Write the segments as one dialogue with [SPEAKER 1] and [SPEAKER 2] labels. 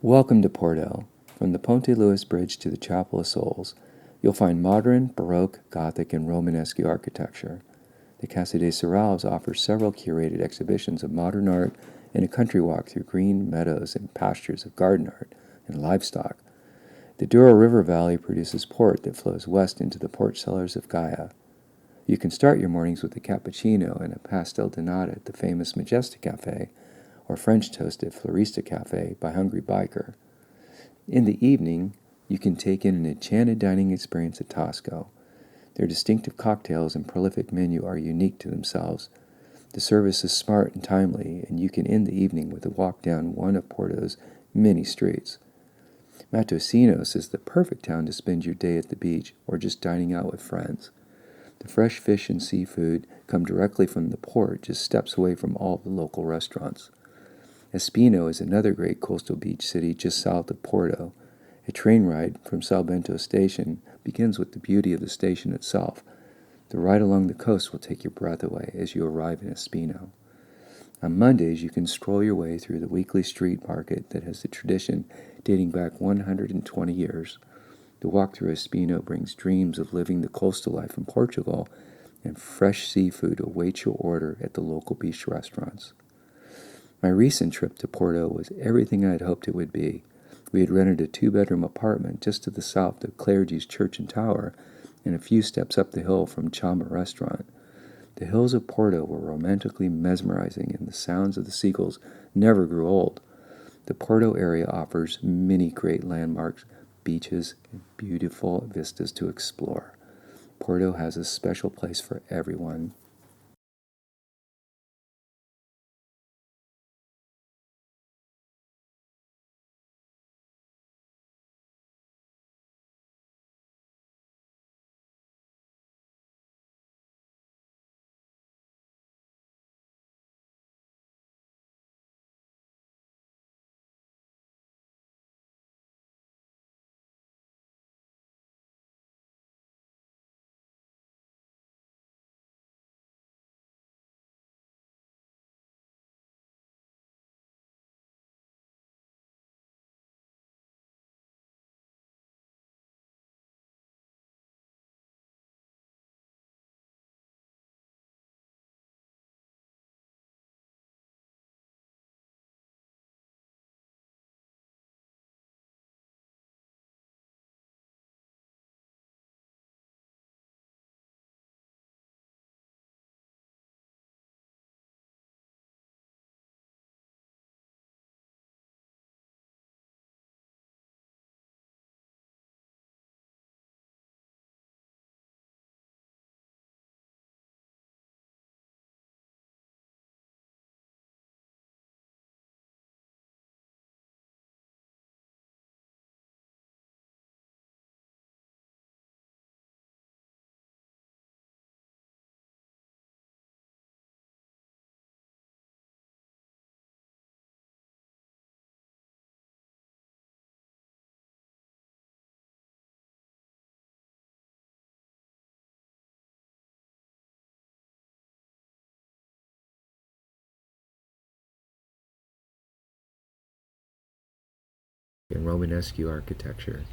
[SPEAKER 1] Welcome to Porto. From the Ponte Luís Bridge to the Chapel of Souls, you'll find modern, Baroque, Gothic, and Romanesque architecture. The Casa de Serralves offers several curated exhibitions of modern art and a country walk through green meadows and pastures of garden art and livestock. The Douro River Valley produces port that flows west into the port cellars of Gaia. You can start your mornings with a cappuccino and a pastel de nata at the famous Majestic Cafe, or French toast at Florista Cafe by Hungry Biker. In the evening, you can take in an enchanted dining experience at Tosco. Their distinctive cocktails and prolific menu are unique to themselves. The service is smart and timely, and you can end the evening with a walk down one of Porto's many streets. Matosinhos is the perfect town to spend your day at the beach or just dining out with friends. The fresh fish and seafood come directly from the port, just steps away from all the local restaurants. Espinho is another great coastal beach city just south of Porto. A train ride from São Bento station begins with the beauty of the station itself. The ride along the coast will take your breath away as you arrive in Espinho. On Mondays, you can stroll your way through the weekly street market that has a tradition dating back 120 years. The walk through Espinho brings dreams of living the coastal life in Portugal, and fresh seafood awaits your order at the local beach restaurants. My recent trip to Porto was everything I had hoped it would be. We had rented a 2-bedroom apartment just to the south of Clergy's Church and Tower, and a few steps up the hill from Chama Restaurant. The hills of Porto were romantically mesmerizing, and the sounds of the seagulls never grew old. The Porto area offers many great landmarks, beaches, and beautiful vistas to explore. Porto has a special place for everyone. And Romanesque architecture.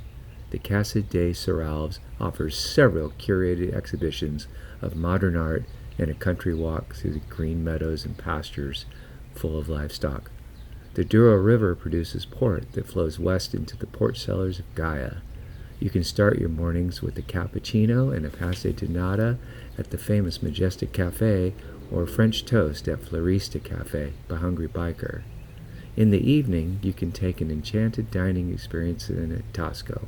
[SPEAKER 1] The Casa de Serralves offers several curated exhibitions of modern art and a country walk through the green meadows and pastures full of livestock. The Douro River produces port that flows west into the port cellars of Gaia. You can start your mornings with a cappuccino and a pastel de nata at the famous Majestic Cafe, or French toast at Florista Cafe by Hungry Biker. In the evening, you can take an enchanted dining experience in Tosco.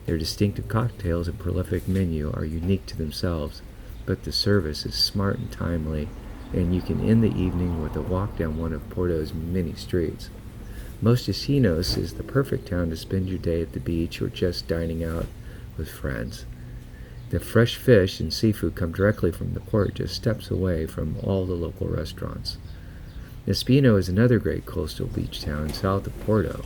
[SPEAKER 1] Their distinctive cocktails and prolific menu are unique to themselves, but the service is smart and timely, and you can end the evening with a walk down one of Porto's many streets. Matosinhos is the perfect town to spend your day at the beach or just dining out with friends. The fresh fish and seafood come directly from the port, just steps away from all the local restaurants. Espinho is another great coastal beach town south of Porto.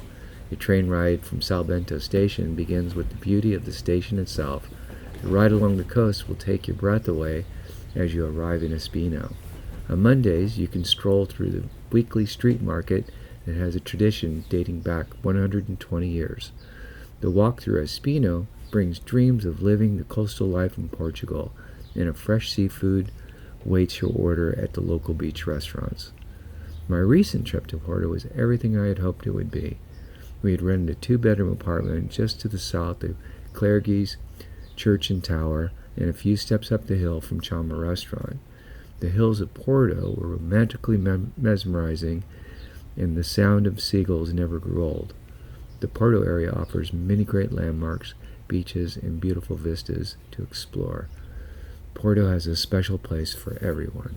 [SPEAKER 1] A train ride from São Bento station begins with the beauty of the station itself. The ride along the coast will take your breath away as you arrive in Espinho. On Mondays, you can stroll through the weekly street market It has a tradition dating back 120 years. The walk through Espinho brings dreams of living the coastal life in Portugal, and a fresh seafood waits your order at the local beach restaurants. My recent trip to Porto was everything I had hoped it would be. We had rented a 2-bedroom apartment just to the south of Clairge's Church and Tower, and a few steps up the hill from Chama Restaurant. The hills of Porto were romantically mesmerizing, and the sound of seagulls never grew old. The Porto area offers many great landmarks, beaches, and beautiful vistas to explore. Porto has a special place for everyone.